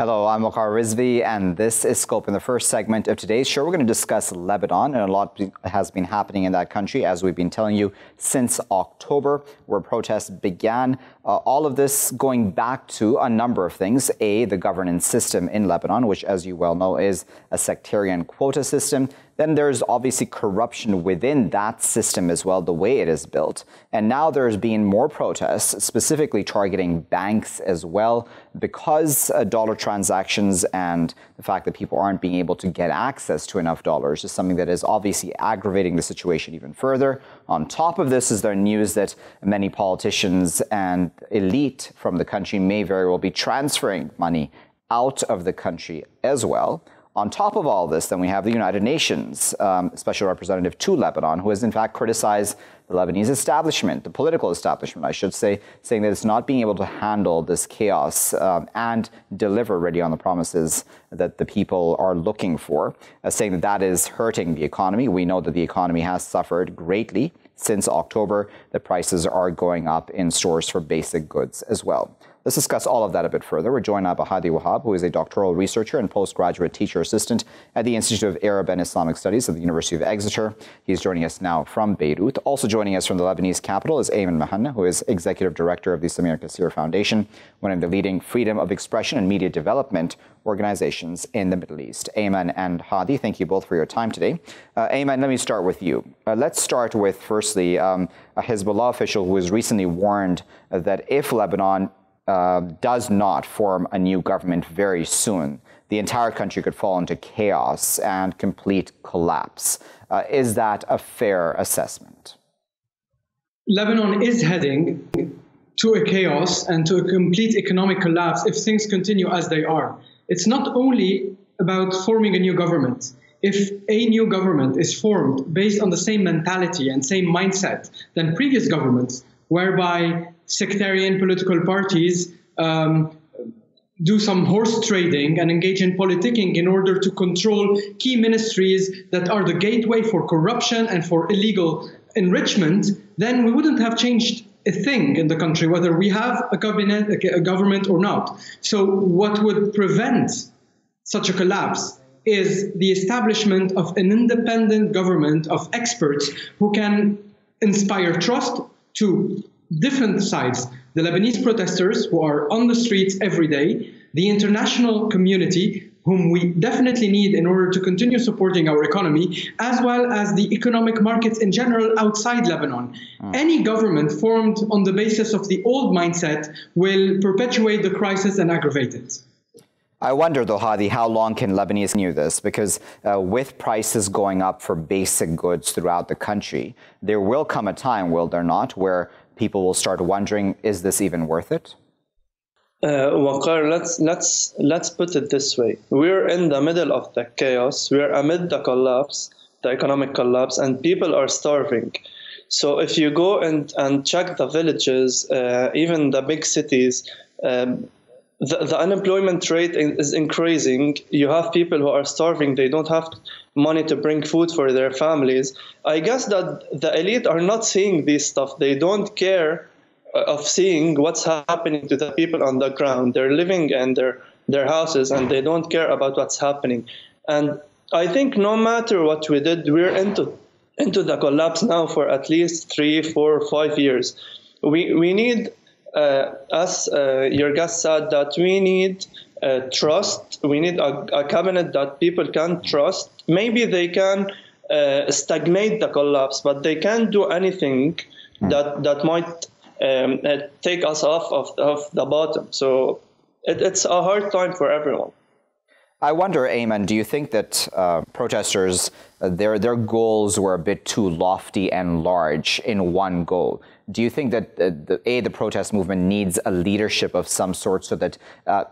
Hello, I'm Waqar Rizvi, and this is Scope. In the first segment of today's show, we're going to discuss Lebanon, and a lot has been happening in that country, as we've been telling you, since October, where protests began. All of this going back to a number of things. A, the governance system in Lebanon, which, as you well know, is a sectarian quota system. Then there's obviously corruption within that system as well, the way it is built. And now there's been more protests, specifically targeting banks as well, because dollar transactions and the fact that people aren't being able to get access to enough dollars is something that is obviously aggravating the situation even further. On top of this is there news that many politicians and elite from the country may very well be transferring money out of the country as well. On top of all this, then we have the United Nations Special Representative to Lebanon, who has in fact criticized the Lebanese establishment, the political establishment, I should say, saying that it's not being able to handle this chaos and deliver really on the promises that the people are looking for, saying that that is hurting the economy. We know that the economy has suffered greatly since October. The prices are going up in stores for basic goods as well. Let's discuss all of that a bit further. We're joined now by Hadi Wahab, who is a doctoral researcher and postgraduate teacher assistant at the Institute of Arab and Islamic Studies at the University of Exeter. He's joining us now from Beirut. Also joining us from the Lebanese capital is Ayman, Mhanna, who is executive director of the Samir Kassir Foundation, one of the leading freedom of expression and media development organizations in the Middle East. Ayman and Hadi, thank you both for your time today. Ayman, let me start with you. Let's start with, firstly, a Hezbollah official who has recently warned that if Lebanon does not form a new government very soon, the entire country could fall into chaos and complete collapse. Is that a fair assessment? Lebanon is heading to a chaos and to a complete economic collapse if things continue as they are. It's not only about forming a new government. If a new government is formed based on the same mentality and same mindset than previous governments, whereby sectarian political parties do some horse trading and engage in politicking in order to control key ministries that are the gateway for corruption and for illegal enrichment, then we wouldn't have changed a thing in the country, whether we have a government or not. So what would prevent such a collapse is the establishment of an independent government of experts who can inspire trust to different sides. The Lebanese protesters who are on the streets every day, the international community, whom we definitely need in order to continue supporting our economy, as well as the economic markets in general outside Lebanon. Any government formed on the basis of the old mindset will perpetuate the crisis and aggravate it. I wonder, though, Hadi, how long can Lebanese continue this? Because with prices going up for basic goods throughout the country, there will come a time, will there not, where people will start wondering, is this even worth it? Waqar, let's put it this way. We're in the middle of the chaos. We're amid the collapse, the economic collapse, and people are starving. So if you go and check the villages, even the big cities, the unemployment rate is increasing. You have people who are starving. They don't have money to bring food for their families. I guess that the elite are not seeing this stuff. They don't care of seeing what's happening to the people on the ground. They're living in their houses and they don't care about what's happening. And I think no matter what we did, we're into the collapse now for at least 3, 4, 5 years. We need, as your guest said, that we need trust. We need a cabinet that people can trust. Maybe they can stagnate the collapse, but they can't do anything that might take us off of the bottom. So it's a hard time for everyone. I wonder, Ayman, do you think that protesters, their goals were a bit too lofty and large in one go? Do you think that, the protest movement needs a leadership of some sort so that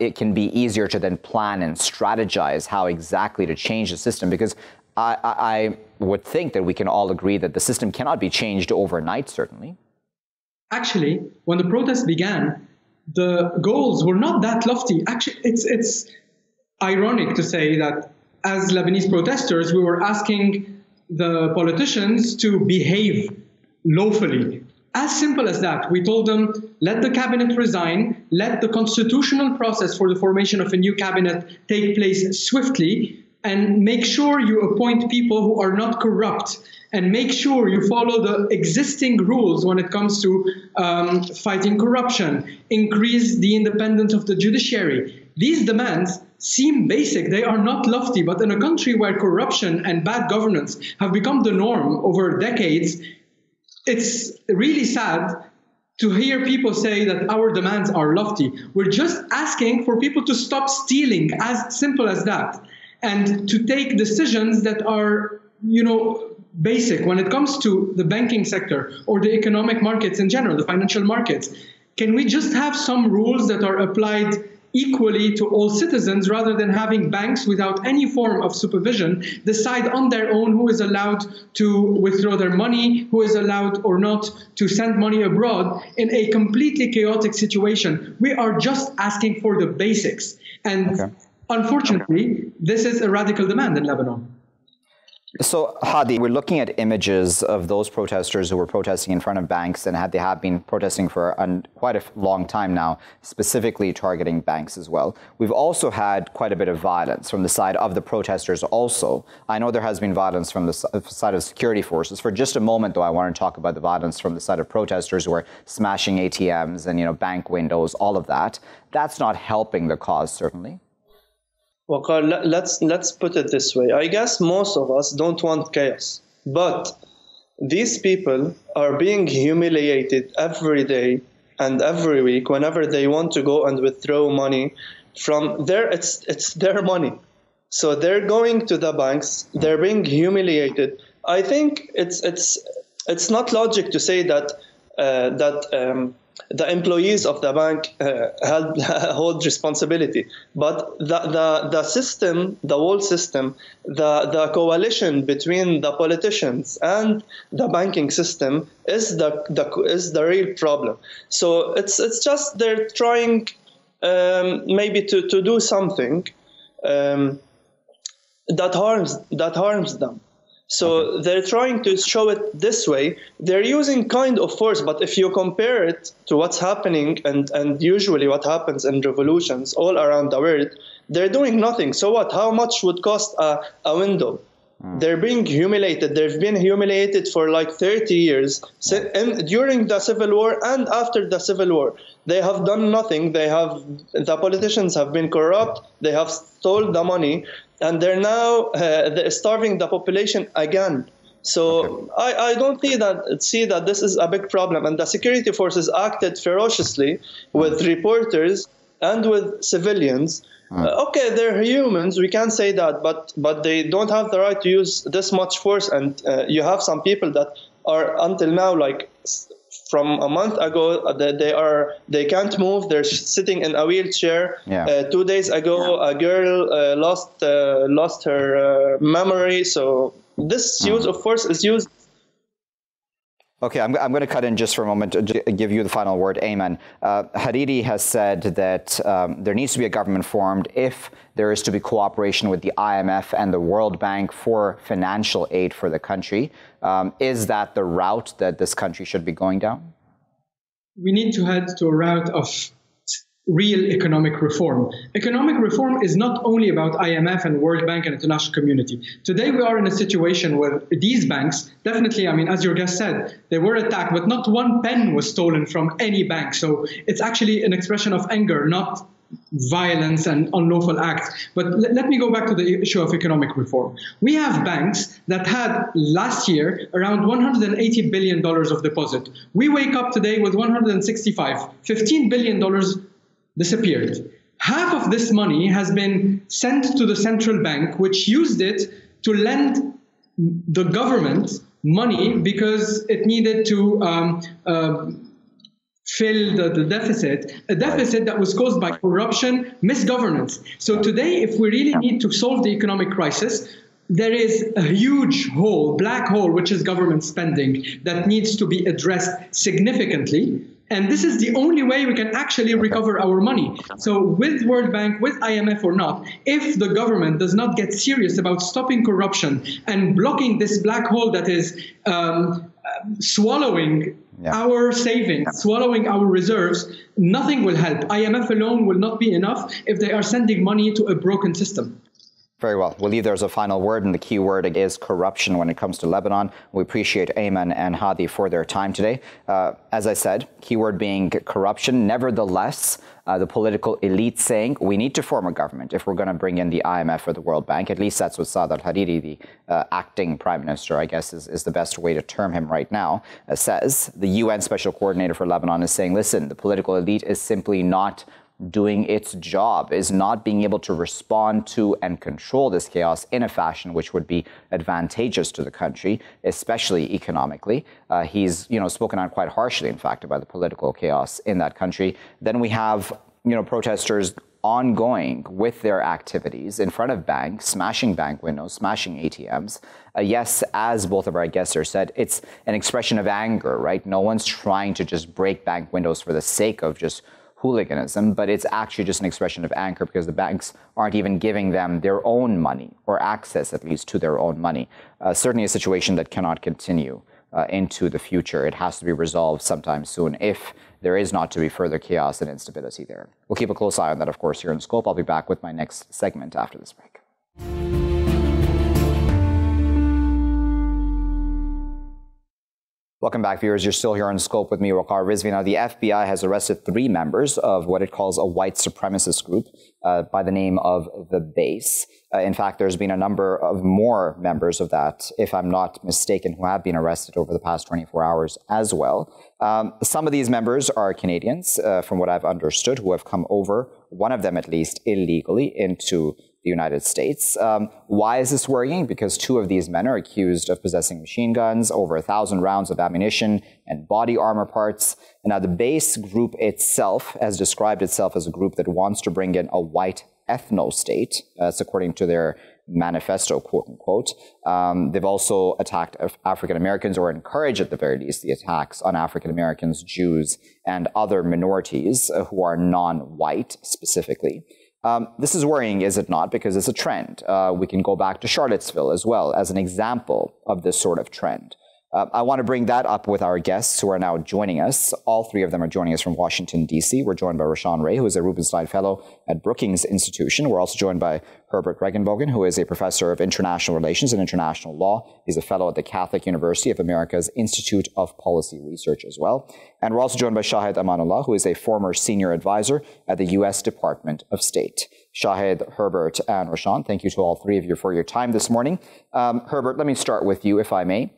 it can be easier to then plan and strategize how exactly to change the system? Because I would think that we can all agree that the system cannot be changed overnight, certainly. Actually, when the protests began, the goals were not that lofty. Actually, it's ironic to say that as Lebanese protesters, we were asking the politicians to behave lawfully. As simple as that. We told them, let the cabinet resign, let the constitutional process for the formation of a new cabinet take place swiftly, and make sure you appoint people who are not corrupt, and make sure you follow the existing rules when it comes to fighting corruption, increase the independence of the judiciary. These demands seem basic, they are not lofty, but in a country where corruption and bad governance have become the norm over decades, it's really sad to hear people say that our demands are lofty. We're just asking for people to stop stealing, as simple as that, and to take decisions that are, basic when it comes to the banking sector or the economic markets in general, the financial markets. Can we just have some rules that are applied equally to all citizens, rather than having banks without any form of supervision decide on their own who is allowed to withdraw their money, who is allowed or not to send money abroad in a completely chaotic situation? We are just asking for the basics. And unfortunately, this is a radical demand in Lebanon. So, Hadi, we're looking at images of those protesters who were protesting in front of banks, and they have been protesting for quite a long time now, specifically targeting banks as well. We've also had quite a bit of violence from the side of the protesters also. I know there has been violence from the side of security forces. For just a moment, though, I want to talk about the violence from the side of protesters who are smashing ATMs and, bank windows, all of that. That's not helping the cause, certainly. Waqar, let's put it this way. I guess most of us don't want chaos, but these people are being humiliated every day and every week whenever they want to go and withdraw money from it's their money. So they're going to the banks, they're being humiliated. I think it's not logic to say that the employees of the bank hold responsibility, but the system, the whole system, the coalition between the politicians and the banking system is the real problem. So it's just they're trying maybe to do something that harms them. So they're trying to show it this way. They're using kind of force, but if you compare it to what's happening and usually what happens in revolutions all around the world, they're doing nothing. So what? How much would cost a window? They're being humiliated. They've been humiliated for like 30 years during the Civil War and after the Civil War. They have done nothing. The politicians have been corrupt. They have stolen the money. And they're now they're starving the population again. So I don't see that this is a big problem. And the security forces acted ferociously with reporters and with civilians. Okay, they're humans. We can't say that, but they don't have the right to use this much force. And you have some people that are until now, like from a month ago, they can't move. They're sitting in a wheelchair. 2 days ago, a girl lost her memory. So this use of force is used. Okay, I'm going to cut in just for a moment to give you the final word, Ayman. Hariri has said that there needs to be a government formed if there is to be cooperation with the IMF and the World Bank for financial aid for the country. Is that the route that this country should be going down? We need to head to a route of real economic reform. Economic reform is not only about IMF and World Bank and international community. Today we are in a situation where these banks, definitely, as your guest said, they were attacked, but not one pen was stolen from any bank. So it's actually an expression of anger, not violence and unlawful acts. But let me go back to the issue of economic reform. We have banks that had last year around $180 billion of deposit. We wake up today with 165, $15 billion disappeared. Half of this money has been sent to the central bank, which used it to lend the government money because it needed to fill the deficit, a deficit that was caused by corruption, misgovernance. So today, if we really need to solve the economic crisis, there is a huge hole, black hole, which is government spending that needs to be addressed significantly. And this is the only way we can actually recover our money. So with World Bank, with IMF or not, if the government does not get serious about stopping corruption and blocking this black hole that is swallowing our savings, swallowing our reserves, nothing will help. IMF alone will not be enough if they are sending money to a broken system. Very well. We'll leave there as a final word, and the key word is corruption when it comes to Lebanon. We appreciate Ayman and Hadi for their time today. As I said, keyword being corruption. Nevertheless, the political elite saying we need to form a government if we're going to bring in the IMF or the World Bank. At least that's what Saad al-Hariri, the acting prime minister, I guess is the best way to term him right now, says. The UN Special Coordinator for Lebanon is saying, listen, the political elite is simply not doing its job, is not being able to respond to and control this chaos in a fashion which would be advantageous to the country, especially economically. He's, spoken on quite harshly, in fact, about the political chaos in that country. Then we have, protesters ongoing with their activities in front of banks, smashing bank windows, smashing ATMs. Yes, as both of our guests have said, it's an expression of anger, right? No one's trying to just break bank windows for the sake of just hooliganism, but it's actually just an expression of anger because the banks aren't even giving them their own money, or access at least to their own money. Certainly a situation that cannot continue into the future. It has to be resolved sometime soon if there is not to be further chaos and instability there. We'll keep a close eye on that, of course, here in Scope. I'll be back with my next segment after this break. Welcome back, viewers. You're still here on Scope with me, Waqar Rizvi. Now, the FBI has arrested 3 members of what it calls a white supremacist group by the name of The Base. In fact, there's been a number of more members of that, if I'm not mistaken, who have been arrested over the past 24 hours as well. Some of these members are Canadians, from what I've understood, who have come over, one of them at least, illegally into the United States. Why is this worrying? Because 2 of these men are accused of possessing machine guns, over 1,000 rounds of ammunition, and body armor parts. And now the Base group itself has described itself as a group that wants to bring in a white ethno-state. That's according to their manifesto, quote unquote. They've also attacked African Americans, or encouraged at the very least the attacks on African Americans, Jews, and other minorities who are non-white specifically. This is worrying, is it not? Because it's a trend. We can go back to Charlottesville as well as an example of this sort of trend. I want to bring that up with our guests who are now joining us. All 3 of them are joining us from Washington, D.C. We're joined by Rashawn, who is a Rubenstein Fellow at Brookings Institution. We're also joined by Herbert, Reginbogin, who is a professor of international relations and international law. He's a fellow at the Catholic University of America's Institute of Policy Research as well. And we're also joined by Shahed Amanullah, who is a former senior advisor at the U.S. Department of State. Shahed, Herbert, and Rashawn, thank you to all 3 of you for your time this morning. Herbert, let me start with you, if I may.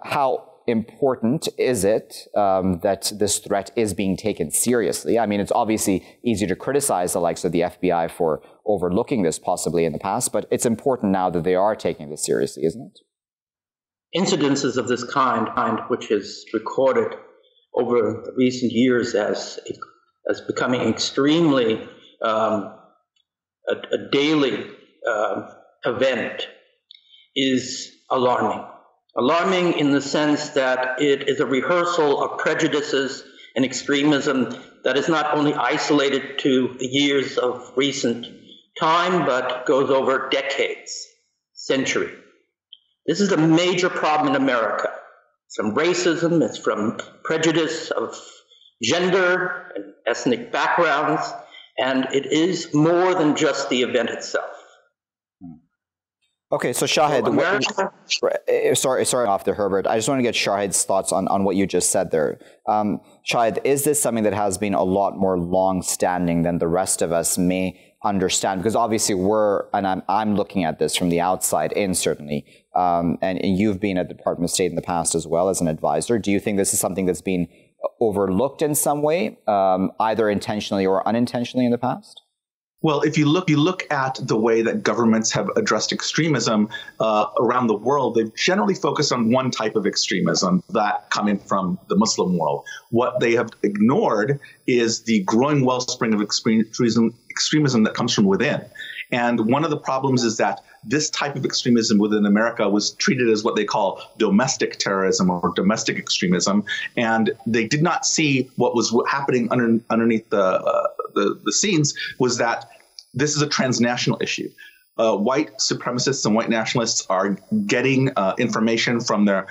How important is it that this threat is being taken seriously? I mean, it's obviously easy to criticize the likes of the FBI for overlooking this possibly in the past, but it's important now that they are taking this seriously, isn't it? Incidences of this kind which is recorded over the recent years as becoming extremely a daily event is alarming. Alarming in the sense that it is a rehearsal of prejudices and extremism that is not only isolated to the years of recent time, but goes over decades, centuries. This is a major problem in America. It's from racism, it's from prejudice of gender and ethnic backgrounds, and it is more than just the event itself. Okay, so Shahed, sorry off there, Herbert. I just want to get Shahed's thoughts on what you just said there. Shahed, is this something that has been a lot more long-standing than the rest of us may understand? Because obviously I'm looking at this from the outside in, certainly, and you've been at the Department of State in the past as well as an advisor. Do you think this is something that's been overlooked in some way, either intentionally or unintentionally in the past? Well, if you look at the way that governments have addressed extremism around the world, they've generally focused on one type of extremism, that coming from the Muslim world. What they have ignored is the growing wellspring of extremism that comes from within. And one of the problems is that this type of extremism within America was treated as what they call domestic terrorism or domestic extremism, and they did not see what was happening underneath the scenes was that this is a transnational issue. White supremacists and white nationalists are getting information from their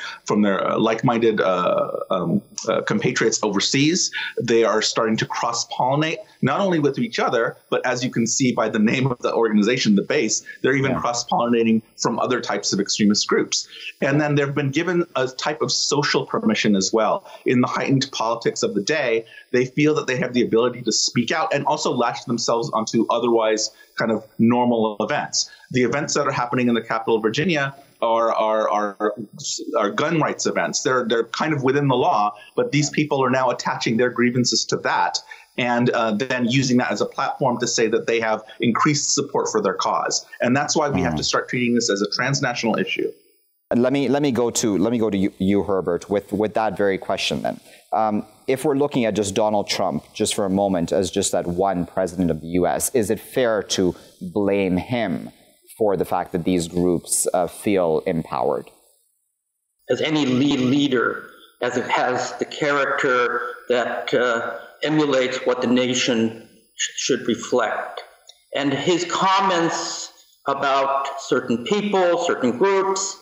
like-minded compatriots overseas. They are starting to cross-pollinate, not only with each other, but as you can see by the name of the organization, the base, they're even cross-pollinating from other types of extremist groups. And then they've been given a type of social permission as well. In the heightened politics of the day, they feel that they have the ability to speak out and also latch themselves onto otherwise kind of normal events. The events that are happening in the capital of Virginia are gun rights events. They're kind of within the law, but these people are now attaching their grievances to that and then using that as a platform to say that they have increased support for their cause. And that's why we have to start treating this as a transnational issue. Let me go to you, Herbert, with that very question then. If we're looking at just Donald Trump, just for a moment, as just that one president of the U.S., is it fair to blame him for the fact that these groups feel empowered? As any leader, as it has the character that emulates what the nation should reflect. And his comments about certain people, certain groups,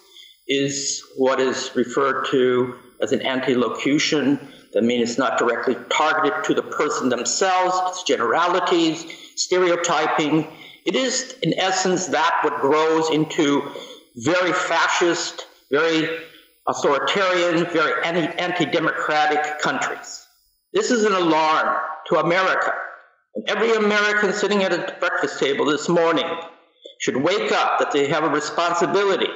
is what is referred to as an anti-locution. That means it's not directly targeted to the person themselves, it's generalities, stereotyping. It is, in essence, that what grows into very fascist, very authoritarian, very anti-democratic countries. This is an alarm to America. And every American sitting at a breakfast table this morning should wake up that they have a responsibility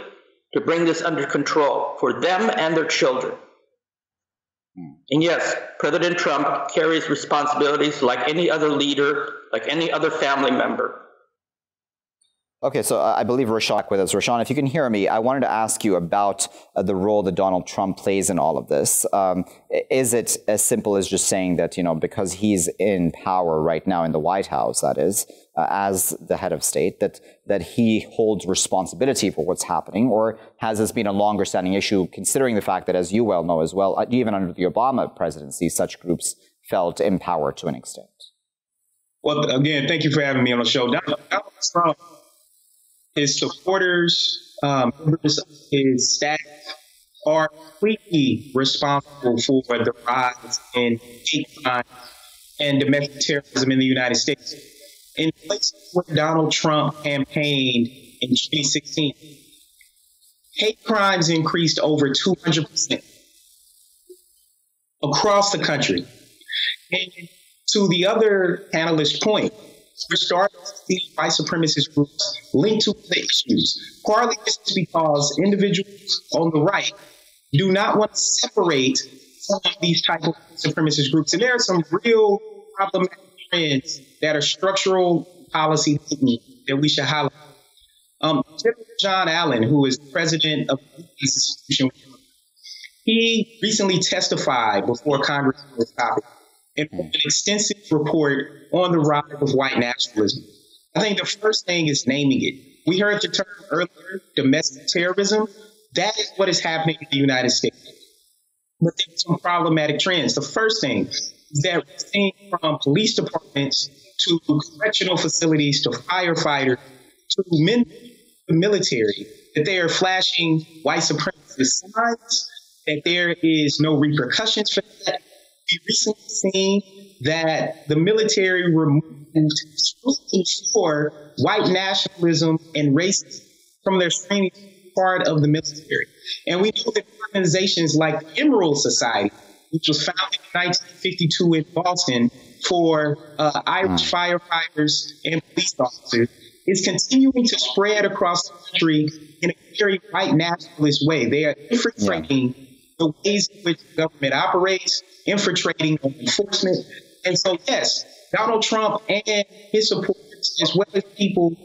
to bring this under control for them and their children. And yes, President Trump carries responsibilities like any other leader, like any other family member. Okay, so I believe Rashawn with us. Rashawn, if you can hear me, I wanted to ask you about the role that Donald Trump plays in all of this. Is it as simple as just saying that, because he's in power right now in the White House, that is, as the head of state, that he holds responsibility for what's happening? Or has this been a longer standing issue, considering the fact that, as you well know as well, even under the Obama presidency, such groups felt empowered to an extent? Well, again, thank you for having me on the show. Donald Trump, his supporters, members of his staff are completely responsible for the rise in hate crime and domestic terrorism in the United States. In places where Donald Trump campaigned in 2016, hate crimes increased over 200% across the country. And to the other panelist's point, we're starting to see white supremacist groups linked to the issues. Partly this is because individuals on the right do not want to separate from these type of supremacist groups. And there are some real problematic trends that are structural policy that we should highlight. General John Allen, who is president of the institution, he recently testified before Congress on this topic and wrote an extensive report on the rise of white nationalism. I think the first thing is naming it. We heard the term earlier, domestic terrorism. That is what is happening in the United States. But there's some problematic trends. The first thing is that we're seeing from police departments to correctional facilities to firefighters to the military that they are flashing white supremacist signs, that there is no repercussions for that. We recently seen that the military removed for white nationalism and racism from their training part of the military. And we know that organizations like the Emerald Society, which was founded in 1952 in Boston for Irish firefighters and police officers, is continuing to spread across the country in a very white nationalist way. They are infiltrating the ways in which the government operates, infiltrating enforcement. And so, yes, Donald Trump and his supporters, as well as people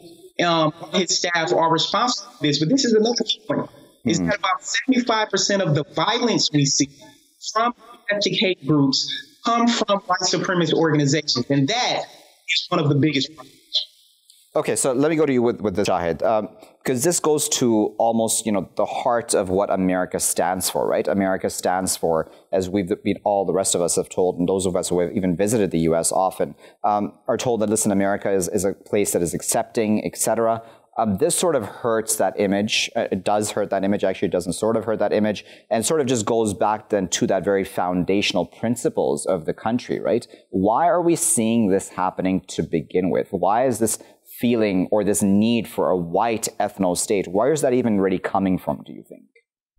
on his staff, are responsible for this. But this is another point, is that about 75% of the violence we see from domestic hate groups come from white supremacist organizations. And that is one of the biggest problems. Okay, so let me go to you with this, Shahed, because this goes to almost, the heart of what America stands for, right? America stands for, as all the rest of us have told, and those of us who have even visited the U.S. often, are told that, listen, America is a place that is accepting, etc. This sort of hurts that image. It does hurt that image. Actually, it doesn't sort of hurt that image, and sort of just goes back then to that very foundational principles of the country, right? Why are we seeing this happening to begin with? Why is this feeling or this need for a white ethno-state, where is that even really coming from, do you think?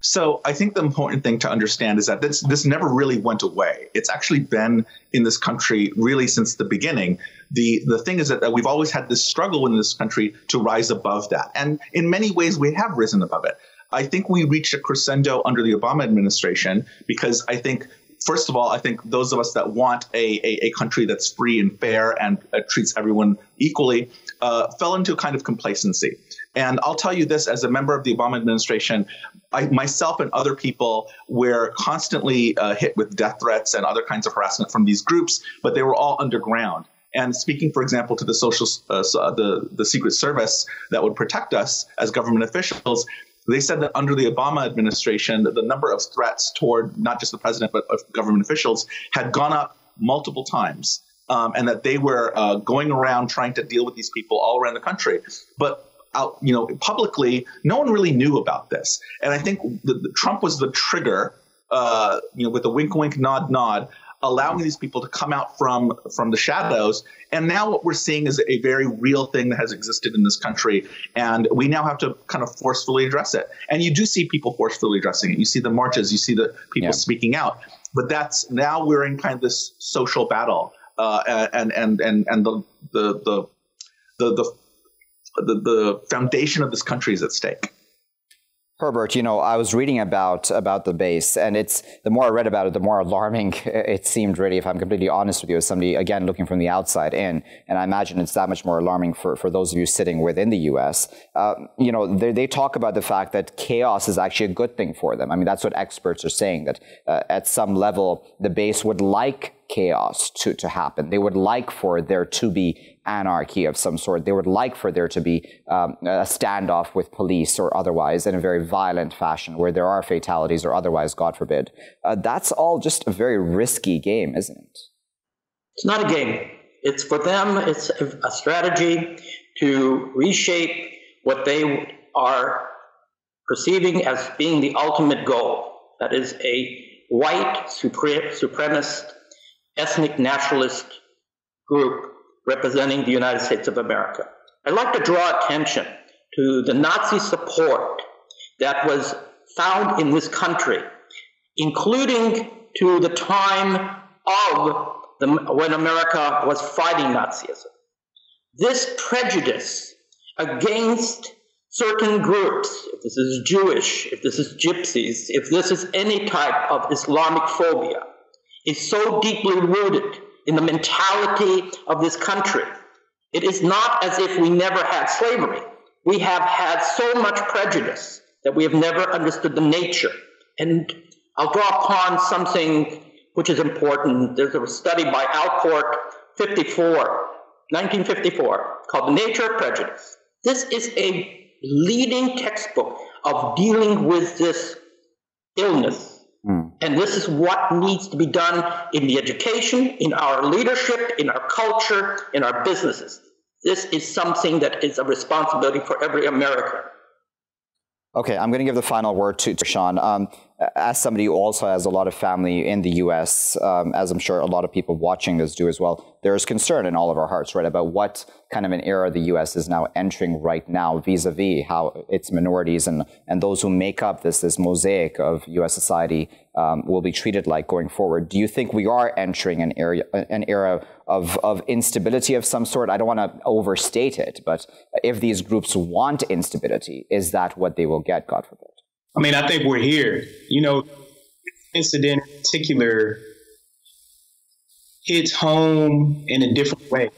So I think the important thing to understand is that this never really went away. It's actually been in this country really since the beginning. The thing is that we've always had this struggle in this country to rise above that. And in many ways, we have risen above it. I think we reached a crescendo under the Obama administration because I think, first of all, I think those of us that want a country that's free and fair and treats everyone equally fell into a kind of complacency. And I'll tell you this, as a member of the Obama administration, myself and other people were constantly hit with death threats and other kinds of harassment from these groups, but they were all underground. And speaking, for example, to the Secret Service that would protect us as government officials, they said that under the Obama administration, the number of threats toward not just the president, but of government officials had gone up multiple times, and that they were going around trying to deal with these people all around the country. But publicly, no one really knew about this. And I think Trump was the trigger, with a wink, wink, nod, nod, allowing these people to come out from the shadows. And now what we're seeing is a very real thing that has existed in this country. And we now have to kind of forcefully address it. And you do see people forcefully addressing it. You see the marches, you see the people speaking out. But now we're in kind of this social battle. And the foundation of this country is at stake. Herbert, I was reading about the base, and the more I read about it, the more alarming it seemed, really, if I'm completely honest with you, as somebody, again, looking from the outside in. And I imagine it's that much more alarming for those of you sitting within the U.S. They talk about the fact that chaos is actually a good thing for them. I mean, that's what experts are saying, that at some level, the base would like chaos to happen. They would like for there to be anarchy of some sort. They would like for there to be a standoff with police or otherwise in a very violent fashion where there are fatalities or otherwise, God forbid. That's all just a very risky game, isn't it? It's not a game. It's for them, it's a strategy to reshape what they are perceiving as being the ultimate goal. That is a white supremacist ethnic nationalist group representing the United States of America. I'd like to draw attention to the Nazi support that was found in this country, including to the time of when America was fighting Nazism. This prejudice against certain groups, if this is Jewish, if this is Gypsies, if this is any type of Islamic phobia, is so deeply rooted in the mentality of this country. It is not as if we never had slavery. We have had so much prejudice that we have never understood the nature. And I'll draw upon something which is important. There's a study by Alport, 1954, called The Nature of Prejudice. This is a leading textbook of dealing with this illness. And this is what needs to be done in the education, in our leadership, in our culture, in our businesses. This is something that is a responsibility for every American. Okay, I'm going to give the final word to Rashawn. As somebody who also has a lot of family in the U.S., as I'm sure a lot of people watching this do as well, there is concern in all of our hearts, right, about what kind of an era the U.S. is now entering right now vis-a-vis how its minorities and those who make up this mosaic of U.S. society will be treated like going forward. Do you think we are entering an era of instability of some sort? I don't want to overstate it, but if these groups want instability, is that what they will get, God forbid? I mean, I think we're here. This incident in particular hits home in a different way.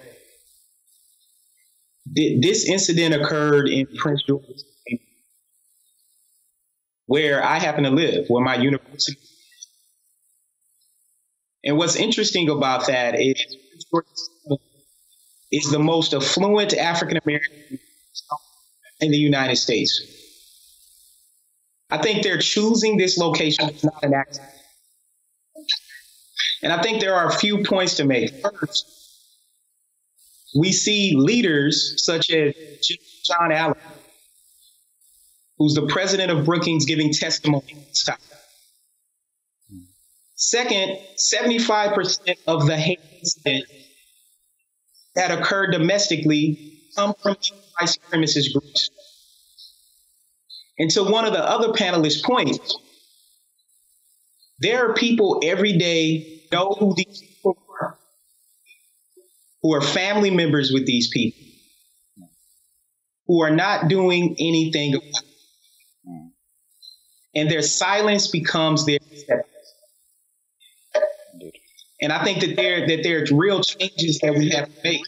This incident occurred in Prince George's, where I happen to live, where my university is. And what's interesting about that is Prince George's is the most affluent African-American in the United States. I think they're choosing this location is not an accident. And I think there are a few points to make. First, we see leaders such as John Allen, who's the president of Brookings, giving testimony. Second, 75% of the hate incidents that occur domestically come from white supremacist groups. And to one of the other panelists' points, there are people every day know who these people are, who are family members with these people, who are not doing anything about it. And their silence becomes their acceptance. And I think that there's real changes that we have to make.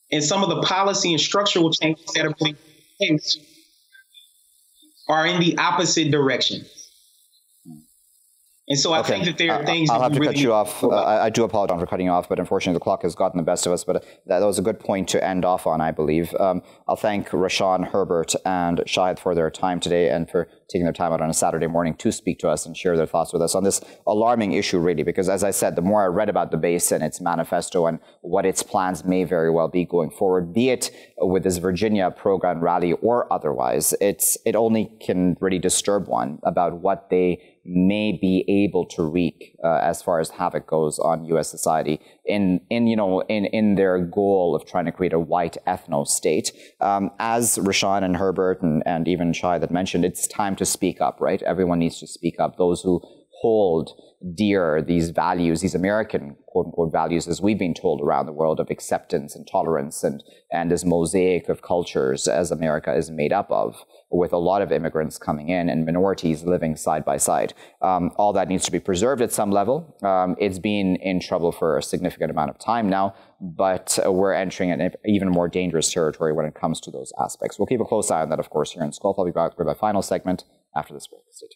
And some of the policy and structural changes that are being made are in the opposite direction. And so I think that there are things I'll that have to really cut you off. I do apologize for cutting you off, but unfortunately the clock has gotten the best of us. But that was a good point to end off on, I believe. I'll thank Rashawn, Herbert, and Shahed for their time today and for taking their time out on a Saturday morning to speak to us and share their thoughts with us on this alarming issue, really, because as I said, the more I read about the base and its manifesto and what its plans may very well be going forward, be it with this Virginia pro-gun rally or otherwise, it only can really disturb one about what they may be able to wreak as far as havoc goes on U.S. society in their goal of trying to create a white ethno-state. As Rashawn and Herbert and even Shai that mentioned, it's time to speak up, right? Everyone needs to speak up. Those who hold dear these values, these American quote-unquote values, as we've been told around the world, of acceptance and tolerance and this mosaic of cultures as America is made up of, with a lot of immigrants coming in and minorities living side by side. All that needs to be preserved at some level. It's been in trouble for a significant amount of time now, but we're entering an even more dangerous territory when it comes to those aspects. We'll keep a close eye on that, of course, here in Scope. I'll be back with my final segment after this break. Stay tuned.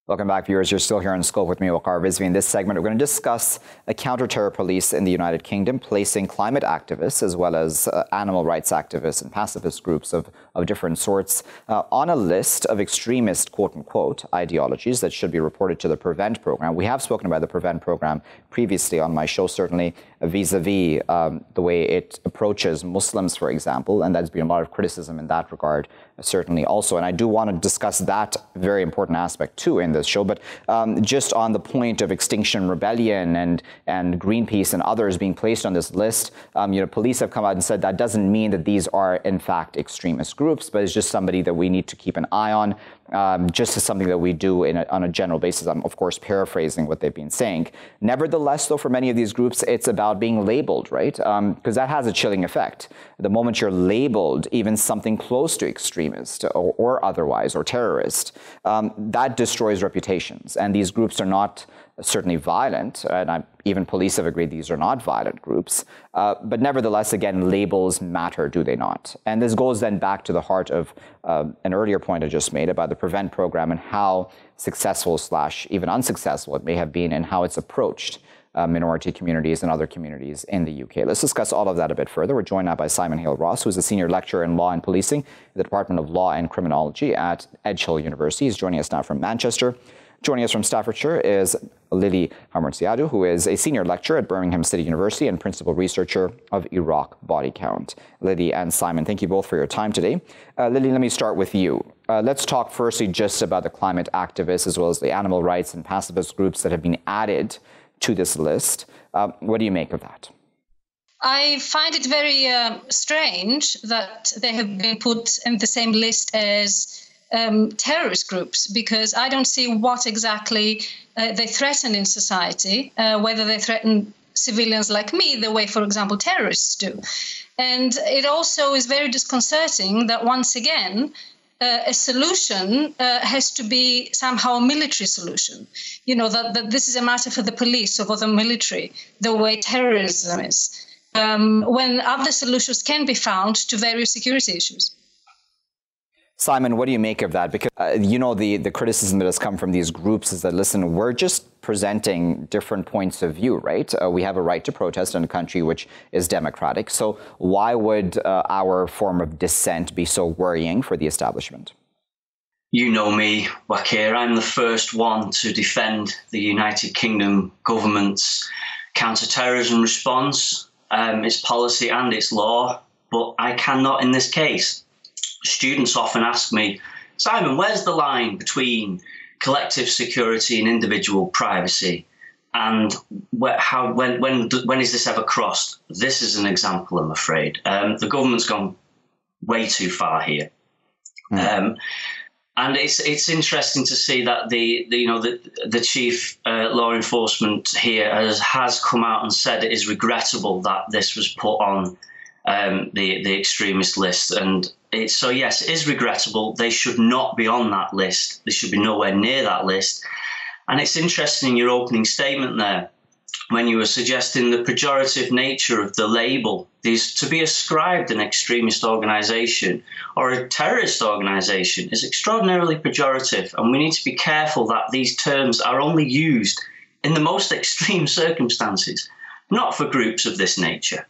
Welcome back, viewers. You're still here in Scope with me, Waqar Rizvi. In this segment, we're going to discuss a counter-terror police in the United Kingdom placing climate activists as well as animal rights activists and pacifist groups of different sorts on a list of extremist, quote-unquote, ideologies that should be reported to the PREVENT program. We have spoken about the PREVENT program previously on my show, certainly vis-a-vis the way it approaches Muslims, for example, and there's been a lot of criticism in that regard, certainly also. And I do want to discuss that very important aspect, too, in this show. But just on the point of Extinction Rebellion and Greenpeace and others being placed on this list, police have come out and said that doesn't mean that these are, in fact, extremist groups, but it's just somebody that we need to keep an eye on, just as something that we do on a general basis. I'm, of course, paraphrasing what they've been saying. Nevertheless, though, for many of these groups, it's about being labeled, right? Because that has a chilling effect. The moment you're labeled even something close to extremist or otherwise, or terrorist, that destroys reputations. And these groups are not certainly violent, and even police have agreed these are not violent groups. But nevertheless, again, labels matter, do they not? And this goes then back to the heart of an earlier point I just made about the PREVENT program and how successful / even unsuccessful it may have been and how it's approached minority communities and other communities in the UK. Let's discuss all of that a bit further. We're joined now by Simon Hale-Ross, who is a senior lecturer in law and policing in the Department of Law and Criminology at Edge Hill University. He's joining us now from Manchester. Joining us from Staffordshire is Lily Hamourtziadou, who is a senior lecturer at Birmingham City University and principal researcher of Iraq body count. Lily and Simon, thank you both for your time today. Lily, let me start with you. Let's talk firstly just about the climate activists as well as the animal rights and pacifist groups that have been added to this list. What do you make of that? I find it very strange that they have been put in the same list as terrorist groups, because I don't see what exactly they threaten in society, whether they threaten civilians like me the way, for example, terrorists do. And it also is very disconcerting that once again, a solution has to be somehow a military solution. That this is a matter for the police or for the military, the way terrorism is, when other solutions can be found to various security issues. Simon, what do you make of that? Because, the criticism that has come from these groups is that, listen, we're just presenting different points of view, right? We have a right to protest in a country which is democratic. So why would our form of dissent be so worrying for the establishment? You know me, Waqar. I'm the first one to defend the United Kingdom government's counterterrorism response, its policy and its law, but I cannot in this case. Students often ask me, Simon, where's the line between collective security and individual privacy? And when is this ever crossed? This is an example, I'm afraid. The government's gone way too far here. And it's interesting to see that the chief law enforcement here has come out and said it is regrettable that this was put on the extremist list. And so yes, it is regrettable. They should not be on that list. They should be nowhere near that list. And it's interesting in your opening statement there, when you were suggesting the pejorative nature of the label, these to be ascribed an extremist organisation or a terrorist organisation is extraordinarily pejorative, and we need to be careful that these terms are only used in the most extreme circumstances, not for groups of this nature.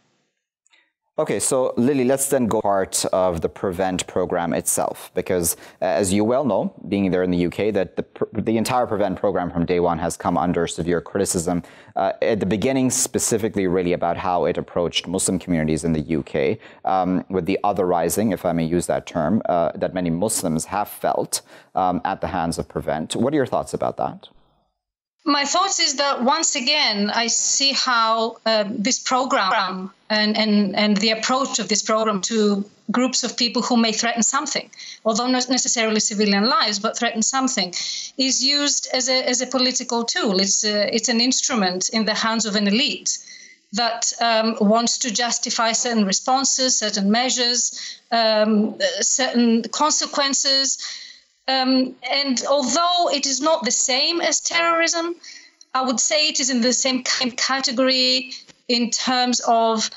Okay, so Lily, let's then go part of the PREVENT program itself, because as you well know, being there in the UK, that the entire PREVENT program from day one has come under severe criticism. At the beginning, specifically really about how it approached Muslim communities in the UK, with the otherizing, if I may use that term, that many Muslims have felt at the hands of PREVENT. What are your thoughts about that? My thoughts is that once again, I see how this program and the approach of this program to groups of people who may threaten something, although not necessarily civilian lives, but threaten something, is used as a political tool. It's an instrument in the hands of an elite that wants to justify certain responses, certain measures, certain consequences. And although it is not the same as terrorism, I would say it is in the same category in terms of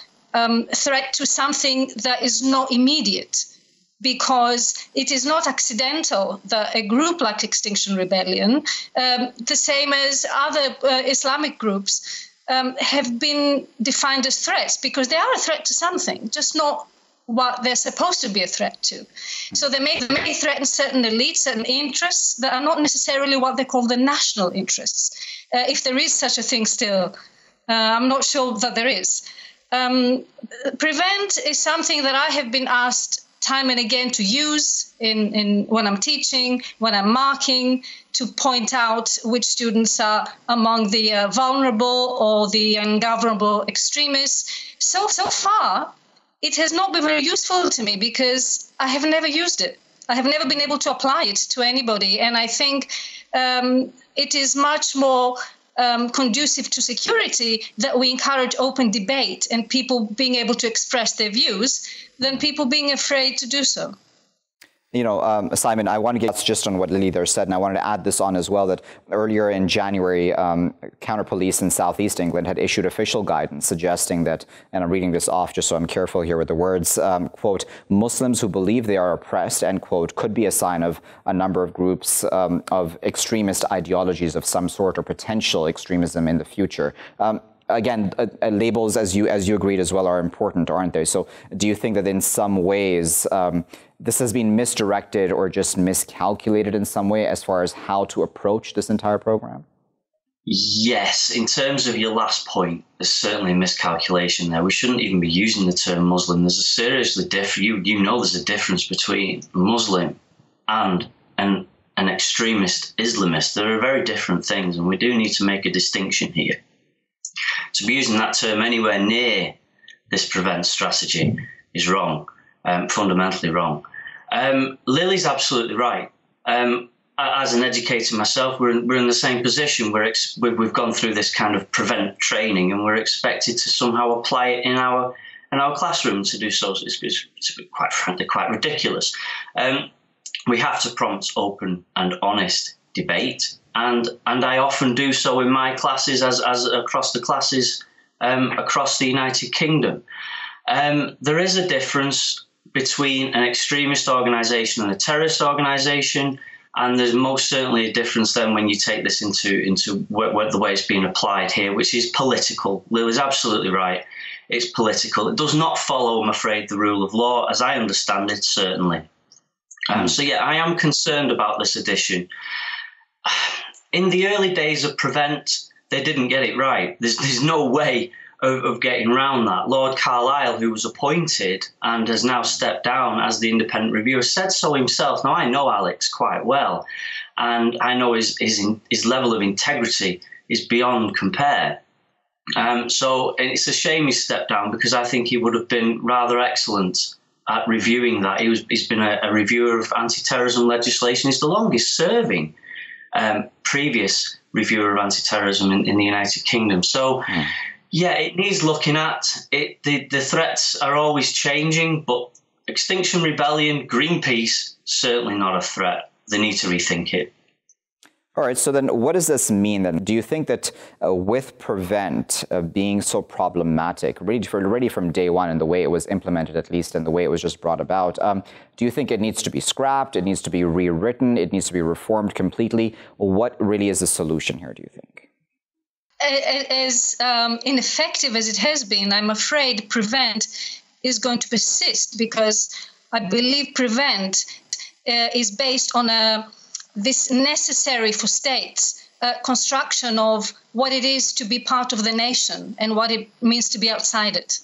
threat to something that is not immediate, because it is not accidental that a group like Extinction Rebellion, the same as other Islamic groups, have been defined as threats, because they are a threat to something, just not what they're supposed to be a threat to. So they may threaten certain elites, certain interests that are not necessarily what they call the national interests. If there is such a thing still, I'm not sure that there is. PREVENT is something that I have been asked time and again to use in when I'm teaching, when I'm marking, to point out which students are among the vulnerable or the ungovernable extremists. So far, it has not been very useful to me because I have never used it. I have never been able to apply it to anybody. And I think it is much more conducive to security that we encourage open debate and people being able to express their views than people being afraid to do so. You know, Simon, I want to get just on what Lily there said, and I wanted to add this on as well, that earlier in January, Counter Police in Southeast England had issued official guidance suggesting that, and I'm reading this off just so I'm careful here with the words, quote, Muslims who believe they are oppressed, end quote, could be a sign of a number of groups of extremist ideologies of some sort or potential extremism in the future. Again, labels, as you agreed as well, are important, aren't they? So do you think that in some ways this has been misdirected or just miscalculated in some way as far as how to approach this entire program? Yes, in terms of your last point, there's certainly a miscalculation there. We shouldn't even be using the term Muslim. There's a seriously different, you know there's a difference between Muslim and an extremist Islamist. There are very different things, and we do need to make a distinction here. To be using that term anywhere near this PREVENT strategy is wrong, fundamentally wrong. Lily's absolutely right. As an educator myself, we're in the same position. We've gone through this kind of PREVENT training, and we're expected to somehow apply it in our classroom. To do so is quite frankly quite ridiculous. We have to prompt open and honest debate. And I often do so in my classes as across the classes across the United Kingdom. There is a difference between an extremist organisation and a terrorist organisation, and there's most certainly a difference then when you take this into the way it's being applied here, which is political. Lily's absolutely right. It's political. It does not follow, I'm afraid, the rule of law, as I understand it, certainly. So yeah, I am concerned about this edition. In the early days of Prevent, they didn't get it right. There's no way of getting around that. Lord Carlisle, who was appointed and has now stepped down as the independent reviewer, said so himself. Now, I know Alex quite well, and I know his level of integrity is beyond compare. So it's a shame he stepped down, because I think he would have been rather excellent at reviewing that. He's been a reviewer of anti-terrorism legislation. He's the longest serving previous reviewer of anti-terrorism in the United Kingdom. So, yeah, it needs looking at. The threats are always changing, but Extinction Rebellion, Greenpeace, certainly not a threat. They need to rethink it. All right, so then what does this mean then? Do you think that with Prevent being so problematic, already from day one and the way it was implemented, at least, and the way it was just brought about, do you think it needs to be scrapped, it needs to be rewritten, it needs to be reformed completely? What really is the solution here, do you think? As ineffective as it has been, I'm afraid Prevent is going to persist, because I believe Prevent is based on this necessary for states construction of what it is to be part of the nation and what it means to be outside it,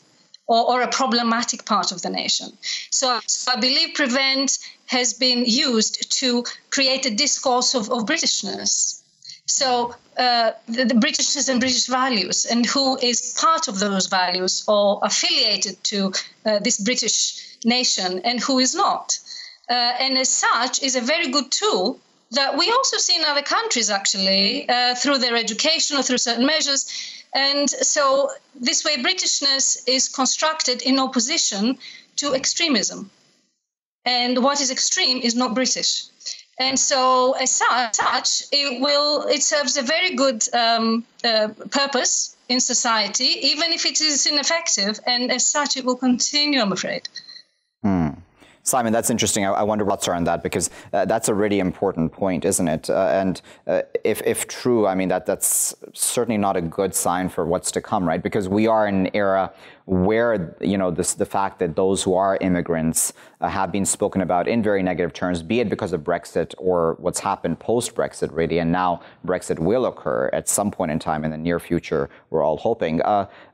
or a problematic part of the nation. So I believe Prevent has been used to create a discourse of Britishness. So the Britishness and British values, and who is part of those values or affiliated to this British nation and who is not. And as such is a very good tool that we also see in other countries, actually, through their education or through certain measures. And so this way, Britishness is constructed in opposition to extremism. And what is extreme is not British. And so as such, it serves a very good purpose in society, even if it is ineffective. And as such, it will continue, I'm afraid. Simon, that's interesting. I wonder what's on that, because that's a really important point, isn't it? And if true, I mean, that's certainly not a good sign for what's to come, right? Because we are in an era where, you know, the fact that those who are immigrants have been spoken about in very negative terms, be it because of Brexit or what's happened post-Brexit, really, and now Brexit will occur at some point in time in the near future, we're all hoping.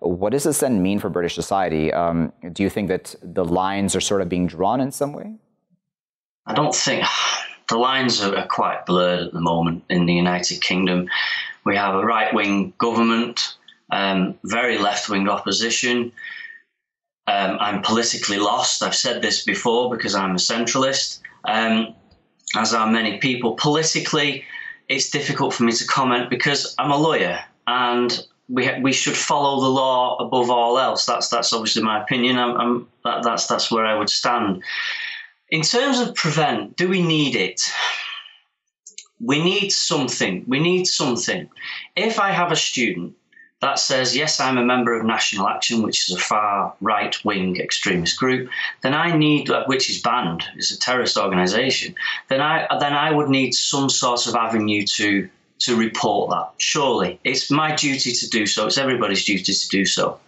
What does this then mean for British society? Do you think that the lines are sort of being drawn in some way? I don't think the lines are quite blurred at the moment in the United Kingdom. We have a right-wing government, very left-wing opposition. I'm politically lost. I've said this before because I'm a centralist, as are many people. Politically, it's difficult for me to comment because I'm a lawyer, and we should follow the law above all else. That's obviously my opinion. That's where I would stand. In terms of Prevent, do we need it? We need something. We need something. If I have a student that says, yes, I'm a member of National Action, which is a far right-wing extremist group, then I need, which is banned, it's a terrorist organisation, then I would need some sort of avenue to report that. Surely, it's my duty to do so. It's everybody's duty to do so.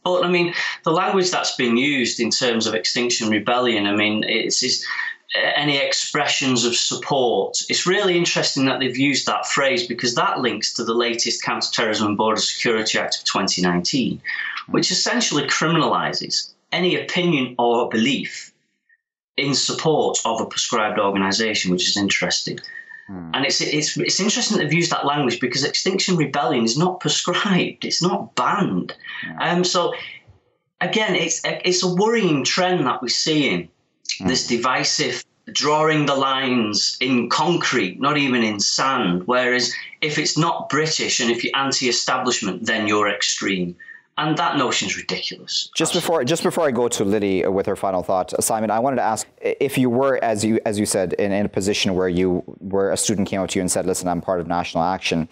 But I mean, the language that's been used in terms of Extinction Rebellion, I mean, it's any expressions of support. It's really interesting that they've used that phrase, because that links to the latest Counterterrorism and Border Security Act of 2019, which essentially criminalises any opinion or belief in support of a prescribed organisation, which is interesting. And it's interesting that they've used that language, because Extinction Rebellion is not prescribed, it's not banned. So again, it's a worrying trend that we're seeing. This divisive drawing the lines in concrete, not even in sand. Whereas if it's not British and if you're anti-establishment, then you're extreme. And that notion is ridiculous. Just before I go to Liddy with her final thought, Simon, I wanted to ask, if you were, as you said, in a position where a student came up to you and said, listen, I'm part of National Action,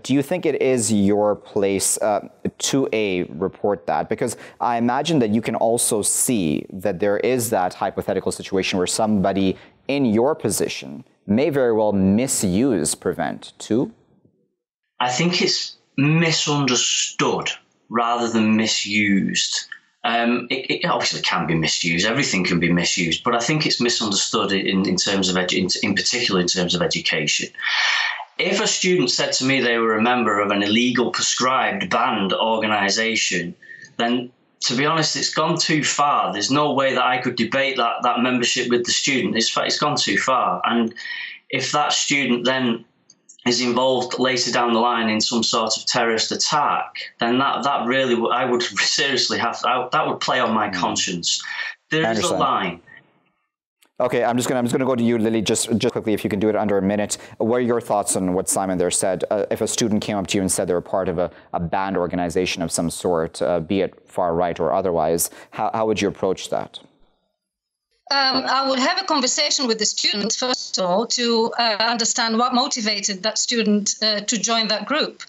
do you think it is your place to report that? Because I imagine that you can also see that there is that hypothetical situation where somebody in your position may very well misuse Prevent too? I think it's misunderstood rather than misused. It obviously can be misused. Everything can be misused, but I think it's misunderstood in terms of in particular in terms of education. If a student said to me they were a member of an illegal, prescribed, banned organisation, then to be honest, it's gone too far. There's no way that I could debate that membership with the student. It's gone too far. And if that student then is involved later down the line in some sort of terrorist attack, then that really, I would seriously that would play on my conscience. There is a line. Okay, I'm just gonna go to you, Lily, just quickly, if you can do it under a minute. What are your thoughts on what Simon there said? If a student came up to you and said they were part of a banned organization of some sort, be it far right or otherwise, how would you approach that? I would have a conversation with the student, first of all, to understand what motivated that student to join that group.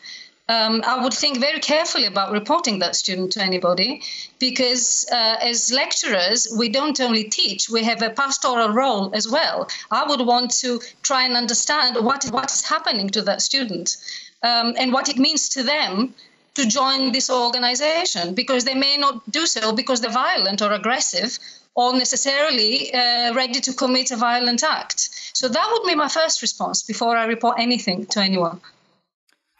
I would think very carefully about reporting that student to anybody, because as lecturers, we don't only teach, we have a pastoral role as well. I would want to try and understand what is happening to that student and what it means to them to join this organization, because they may not do so because they're violent or aggressive or necessarily ready to commit a violent act. So that would be my first response before I report anything to anyone.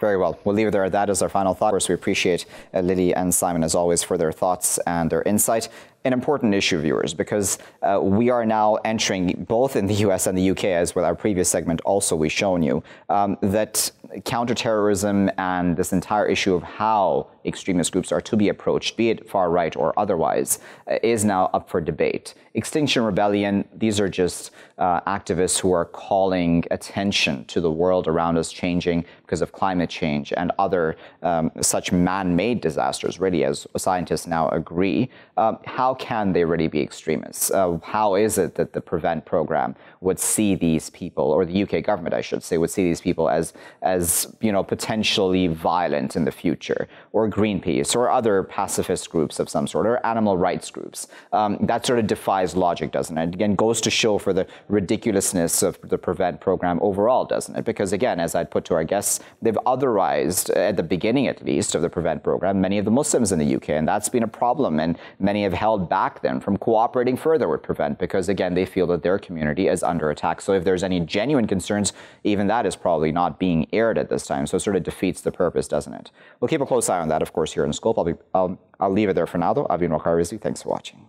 Very well. We'll leave it there at that as our final thought. Of course, we appreciate Lily and Simon, as always, for their thoughts and their insight. An important issue, viewers, because we are now entering, both in the US and the UK, as with our previous segment also we've shown you, that counterterrorism and this entire issue of how extremist groups are to be approached, be it far right or otherwise, is now up for debate. Extinction Rebellion, these are just activists who are calling attention to the world around us changing because of climate change and other such man-made disasters, really, as scientists now agree. How can they really be extremists? How is it that the PREVENT program would see these people, or the UK government, I should say, would see these people as potentially violent in the future, or Greenpeace, or other pacifist groups of some sort, or animal rights groups? That sort of defies logic, doesn't it? Again, goes to show for the ridiculousness of the PREVENT program overall, doesn't it? Because again, as I'd put to our guests, they've otherized, at the beginning at least, of the PREVENT program, many of the Muslims in the UK, and that's been a problem, and many have held back them from cooperating further with PREVENT because, again, they feel that their community is under attack. So if there's any genuine concerns, even that is probably not being aired at this time. So it sort of defeats the purpose, doesn't it? We'll keep a close eye on that, of course, here in Scope. I'll leave it there for now, though. I've been Waqar Rizvi. Thanks for watching.